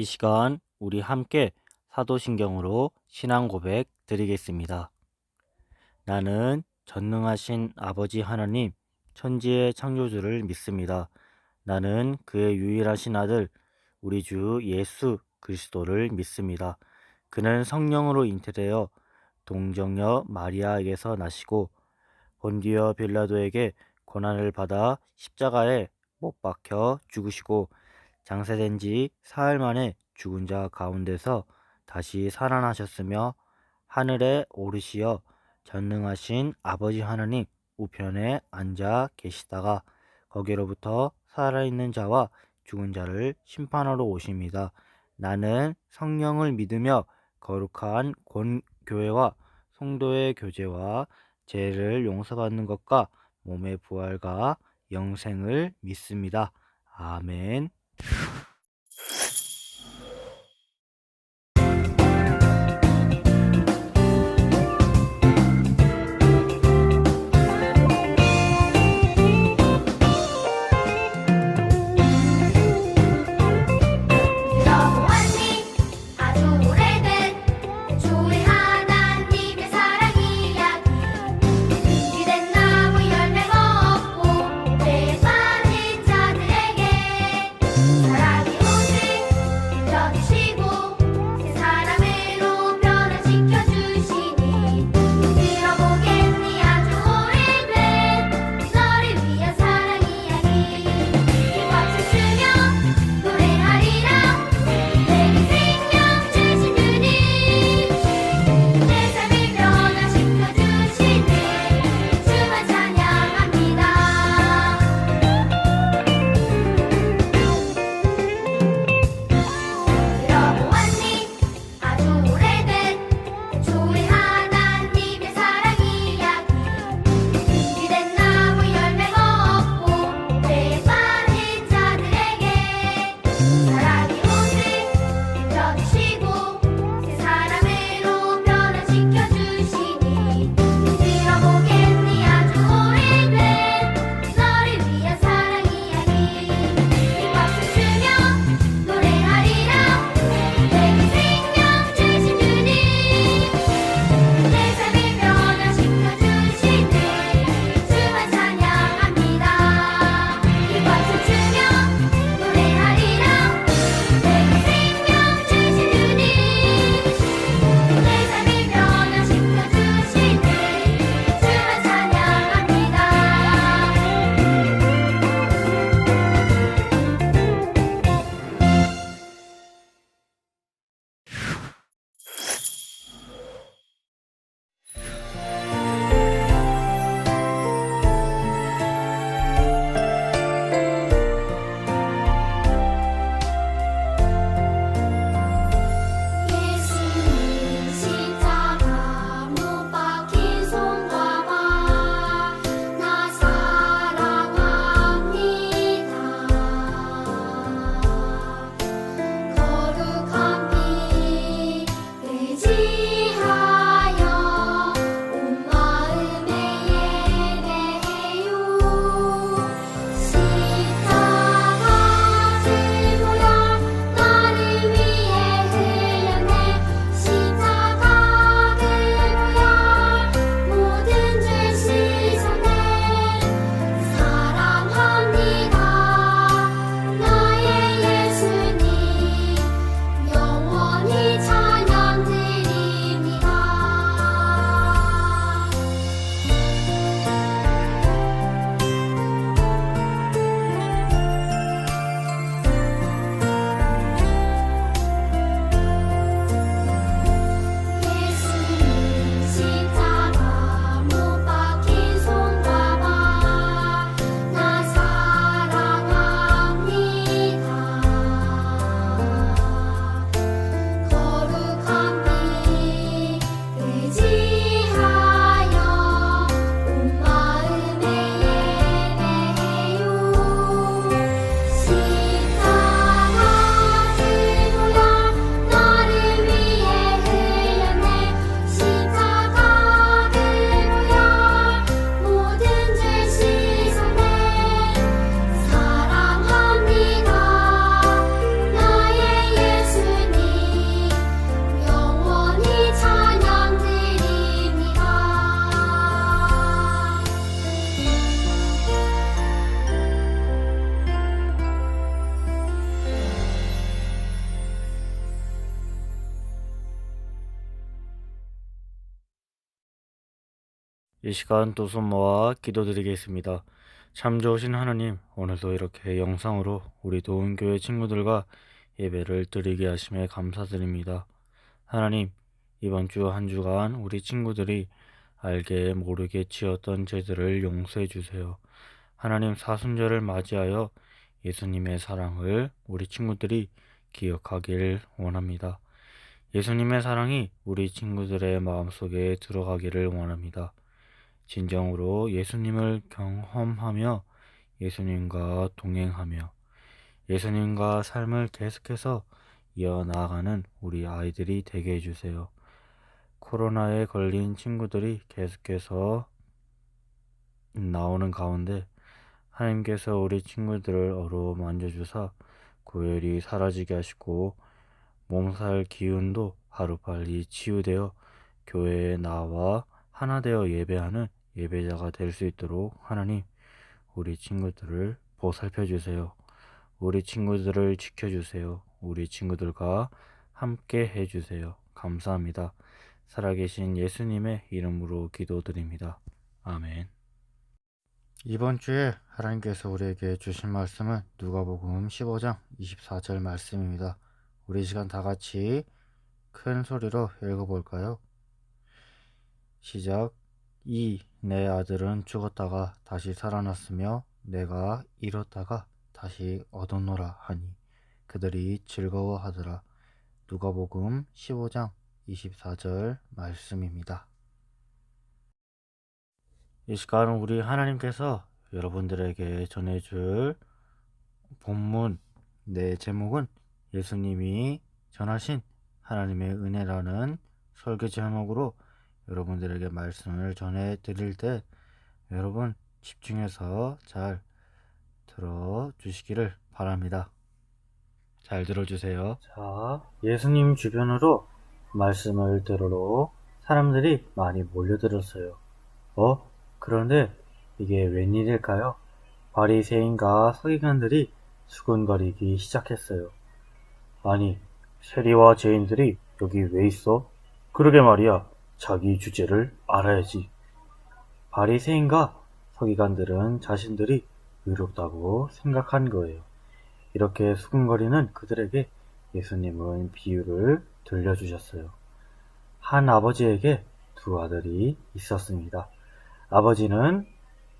이 시간 우리 함께 사도신경으로 신앙 고백 드리겠습니다. 나는 전능하신 아버지 하나님, 천지의 창조주를 믿습니다. 나는 그의 유일하신 아들, 우리 주 예수 그리스도를 믿습니다. 그는 성령으로 잉태되어 동정녀 마리아에게서 나시고 본디어 빌라도에게 고난을 받아 십자가에 못 박혀 죽으시고 장사된 지 사흘 만에 죽은 자 가운데서 다시 살아나셨으며 하늘에 오르시어 전능하신 아버지 하나님 우편에 앉아 계시다가 거기로부터 살아있는 자와 죽은 자를 심판하러 오십니다. 나는 성령을 믿으며 거룩한 교회와 성도의 교제와 죄를 용서받는 것과 몸의 부활과 영생을 믿습니다. 아멘. 들어보았니 아주 오래된 조의 하나님의 사랑 이야기 유기된 나무 열매 먹고 죄에 빠진 자들에게 이 시간 두 손 모아 기도드리겠습니다. 참 좋으신 하나님, 오늘도 이렇게 영상으로 우리 도움교회 친구들과 예배를 드리게 하심에 감사드립니다. 하나님, 이번 주 한 주간 우리 친구들이 알게 모르게 지었던 죄들을 용서해 주세요. 하나님, 사순절을 맞이하여 예수님의 사랑을 우리 친구들이 기억하길 원합니다. 예수님의 사랑이 우리 친구들의 마음속에 들어가기를 원합니다. 진정으로 예수님을 경험하며 예수님과 동행하며 예수님과 삶을 계속해서 이어나가는 우리 아이들이 되게 해주세요. 코로나에 걸린 친구들이 계속해서 나오는 가운데 하나님께서 우리 친구들을 어루만져주사 고열이 사라지게 하시고 몸살 기운도 하루빨리 치유되어 교회에 나와 하나 되어 예배하는 예배자가 될 수 있도록 하나님, 우리 친구들을 보살펴 주세요. 우리 친구들을 지켜주세요. 우리 친구들과 함께 해주세요. 감사합니다. 살아계신 예수님의 이름으로 기도드립니다. 아멘. 이번 주에 하나님께서 우리에게 주신 말씀은 누가복음 15장 24절 말씀입니다. 우리 시간 다 같이 큰 소리로 읽어볼까요? 시작. 내 아들은 죽었다가 다시 살아났으며 내가 잃었다가 다시 얻었노라 하니 그들이 즐거워하더라. 누가복음 15장 24절 말씀입니다. 이 시간 우리 하나님께서 여러분들에게 전해줄 본문 내 제목은 예수님이 전하신 하나님의 은혜라는 설교 제목으로 여러분들에게 말씀을 전해 드릴 때 여러분 집중해서 잘 들어주시기를 바랍니다. 잘 들어주세요. 자, 예수님 주변으로 말씀을 들으러 사람들이 많이 몰려들었어요. 그런데 이게 웬일일까요? 바리새인과 서기관들이 수군거리기 시작했어요. 아니, 세리와 죄인들이 여기 왜 있어? 그러게 말이야. 자기 주제를 알아야지. 바리새인과 서기관들은 자신들이 의롭다고 생각한 거예요. 이렇게 수군거리는 그들에게 예수님은 비유를 들려주셨어요. 한 아버지에게 두 아들이 있었습니다. 아버지는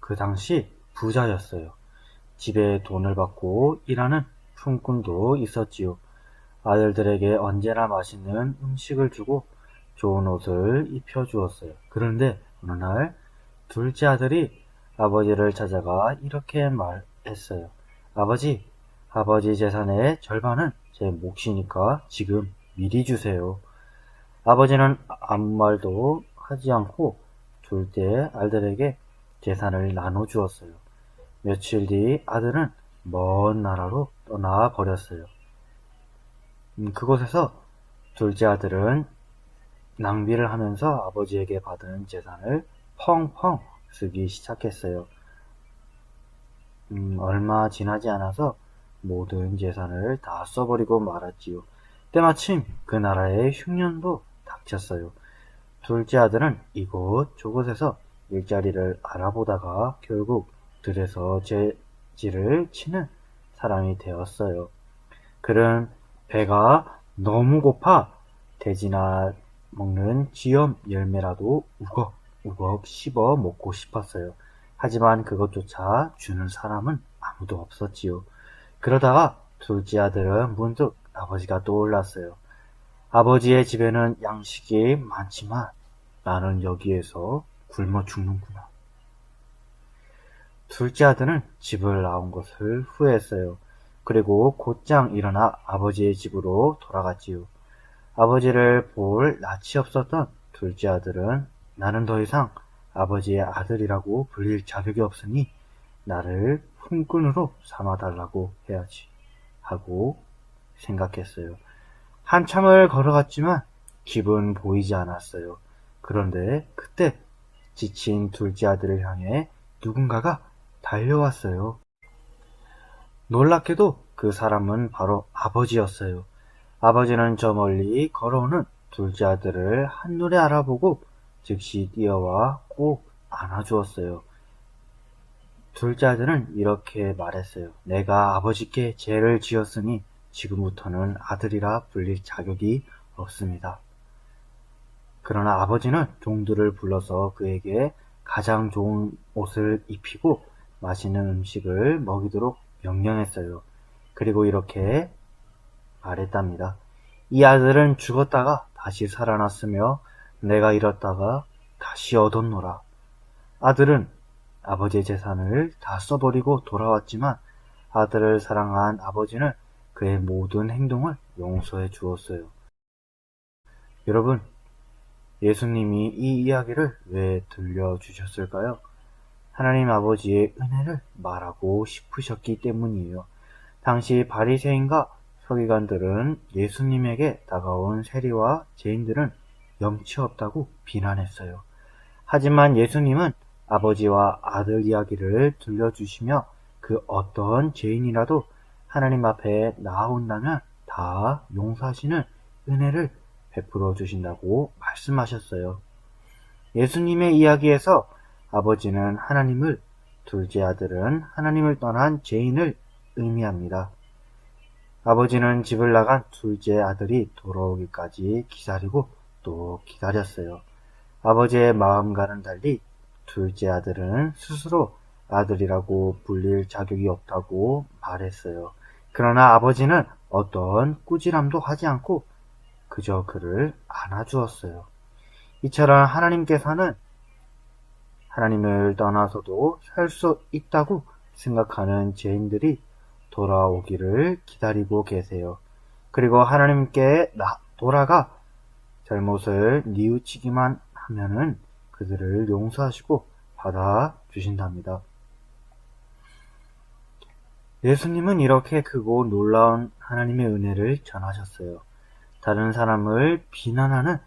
그 당시 부자였어요. 집에 돈을 받고 일하는 품꾼도 있었지요. 아들들에게 언제나 맛있는 음식을 주고 좋은 옷을 입혀주었어요. 그런데 어느 날 둘째 아들이 아버지를 찾아가 이렇게 말했어요. 아버지 재산의 절반은 제 몫이니까 지금 미리 주세요. 아버지는 아무 말도 하지 않고 둘째 아들에게 재산을 나눠주었어요. 며칠 뒤 아들은 먼 나라로 떠나 버렸어요. 그곳에서 둘째 아들은 낭비를 하면서 아버지에게 받은 재산을 펑펑 쓰기 시작했어요. 얼마 지나지 않아서 모든 재산을 다 써버리고 말았지요. 때마침 그 나라에 흉년도 닥쳤어요. 둘째 아들은 이곳 저곳에서 일자리를 알아보다가 결국 들에서 재질을 치는 사람이 되었어요. 그는 배가 너무 고파 돼지나 먹는 지염 열매라도 우걱우걱 씹어 먹고 싶었어요. 하지만 그것조차 주는 사람은 아무도 없었지요. 그러다가 둘째 아들은 문득 아버지가 떠올랐어요. 아버지의 집에는 양식이 많지만 나는 여기에서 굶어 죽는구나. 둘째 아들은 집을 나온 것을 후회했어요. 그리고 곧장 일어나 아버지의 집으로 돌아갔지요. 아버지를 볼 낯이 없었던 둘째 아들은 나는 더 이상 아버지의 아들이라고 불릴 자격이 없으니 나를 품꾼으로 삼아달라고 해야지 하고 생각했어요. 한참을 걸어갔지만 집은 보이지 않았어요. 그런데 그때 지친 둘째 아들을 향해 누군가가 달려왔어요. 놀랍게도 그 사람은 바로 아버지였어요. 아버지는 저 멀리 걸어오는 둘째 아들을 한눈에 알아보고 즉시 뛰어와 꼭 안아주었어요. 둘째 아들은 이렇게 말했어요. 내가 아버지께 죄를 지었으니 지금부터는 아들이라 불릴 자격이 없습니다. 그러나 아버지는 종들을 불러서 그에게 가장 좋은 옷을 입히고 맛있는 음식을 먹이도록 명령했어요. 그리고 이렇게 말했답니다. 이 아들은 죽었다가 다시 살아났으며 내가 잃었다가 다시 얻었노라. 아들은 아버지의 재산을 다 써버리고 돌아왔지만 아들을 사랑한 아버지는 그의 모든 행동을 용서해 주었어요. 여러분, 예수님이 이 이야기를 왜 들려주셨을까요? 하나님 아버지의 은혜를 말하고 싶으셨기 때문이에요. 당시 바리새인과 서기관들은 예수님에게 다가온 세리와 죄인들은 염치 없다고 비난했어요. 하지만 예수님은 아버지와 아들 이야기를 들려주시며 그 어떤 죄인이라도 하나님 앞에 나아온다면 다 용서하시는 은혜를 베풀어 주신다고 말씀하셨어요. 예수님의 이야기에서 아버지는 하나님을, 둘째 아들은 하나님을 떠난 죄인을 의미합니다. 아버지는 집을 나간 둘째 아들이 돌아오기까지 기다리고 또 기다렸어요. 아버지의 마음과는 달리 둘째 아들은 스스로 아들이라고 불릴 자격이 없다고 말했어요. 그러나 아버지는 어떤 꾸지람도 하지 않고 그저 그를 안아주었어요. 이처럼 하나님께서는 하나님을 떠나서도 살 수 있다고 생각하는 죄인들이 돌아오기를 기다리고 계세요. 그리고 하나님께 돌아가 잘못을 뉘우치기만 하면은 그들을 용서하시고 받아주신답니다. 예수님은 이렇게 크고 놀라운 하나님의 은혜를 전하셨어요. 다른 사람을 비난하는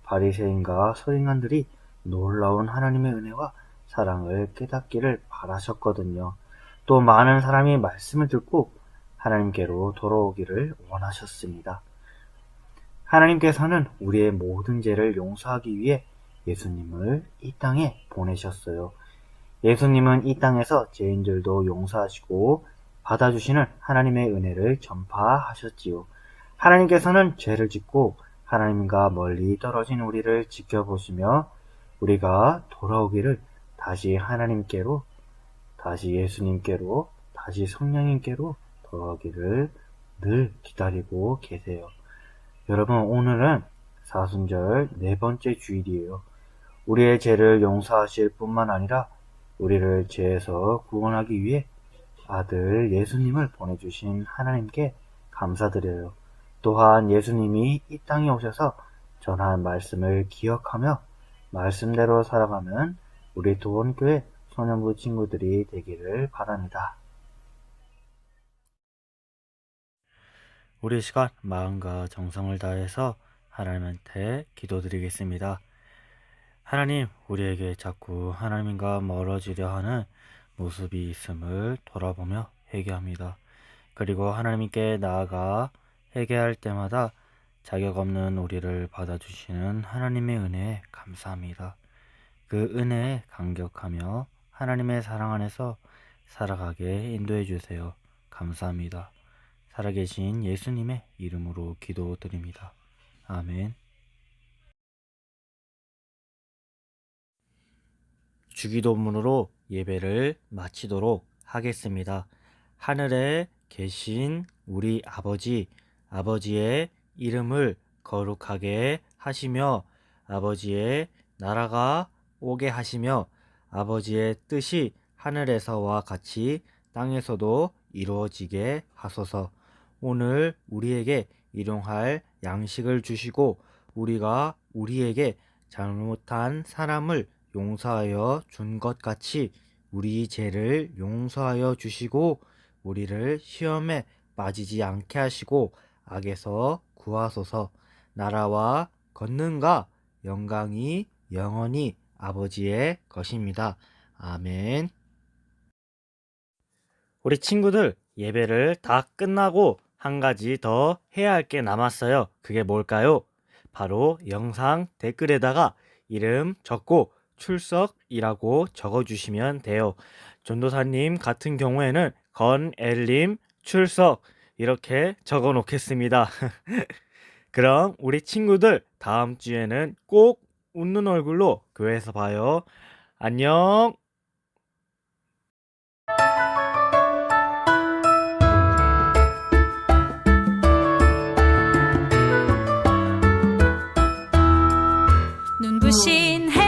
바리새인과 서기관들이 놀라운 하나님의 은혜와 사랑을 깨닫기를 바라셨거든요. 또 많은 사람이 말씀을 듣고 하나님께로 돌아오기를 원하셨습니다. 하나님께서는 우리의 모든 죄를 용서하기 위해 예수님을 이 땅에 보내셨어요. 예수님은 이 땅에서 죄인들도 용서하시고 받아주시는 하나님의 은혜를 전파하셨지요. 하나님께서는 죄를 짓고 하나님과 멀리 떨어진 우리를 지켜보시며 우리가 돌아오기를 다시 하나님께로, 다시 예수님께로, 다시 성령님께로 돌아오기를 늘 기다리고 계세요. 여러분, 오늘은 사순절 네 번째 주일이에요. 우리의 죄를 용서하실 뿐만 아니라 우리를 죄에서 구원하기 위해 아들 예수님을 보내주신 하나님께 감사드려요. 또한 예수님이 이 땅에 오셔서 전한 말씀을 기억하며 말씀대로 살아가는 우리 도원교회 소년부 친구들이 되기를 바랍니다. 우리 시간 마음과 정성을 다해서 하나님한테 기도드리겠습니다. 하나님, 우리에게 자꾸 하나님과 멀어지려 하는 모습이 있음을 돌아보며 회개합니다. 그리고 하나님께 나아가 회개할 때마다 자격 없는 우리를 받아주시는 하나님의 은혜에 감사합니다. 그 은혜에 감격하며 하나님의 사랑 안에서 살아가게 인도해 주세요. 감사합니다. 살아계신 예수님의 이름으로 기도드립니다. 아멘. 주기도문으로 예배를 마치도록 하겠습니다. 하늘에 계신 우리 아버지, 아버지의 이름을 거룩하게 하시며 아버지의 나라가 오게 하시며 아버지의 뜻이 하늘에서와 같이 땅에서도 이루어지게 하소서. 오늘 우리에게 일용할 양식을 주시고 우리가 우리에게 잘못한 사람을 용서하여 준 것 같이 우리 죄를 용서하여 주시고 우리를 시험에 빠지지 않게 하시고 악에서 구하소서. 나라와 권능과 영광이 영원히 아버지의 것입니다. 아멘. 우리 친구들, 예배를 다 끝나고 한 가지 더 해야 할 게 남았어요. 그게 뭘까요? 바로 영상 댓글에다가 이름 적고 출석이라고 적어주시면 돼요. 전도사님 같은 경우에는 건엘님 출석 이렇게 적어 놓겠습니다. 그럼 우리 친구들 다음 주에는 꼭 웃는 얼굴로 교회에서 봐요. 안녕. 눈부신 해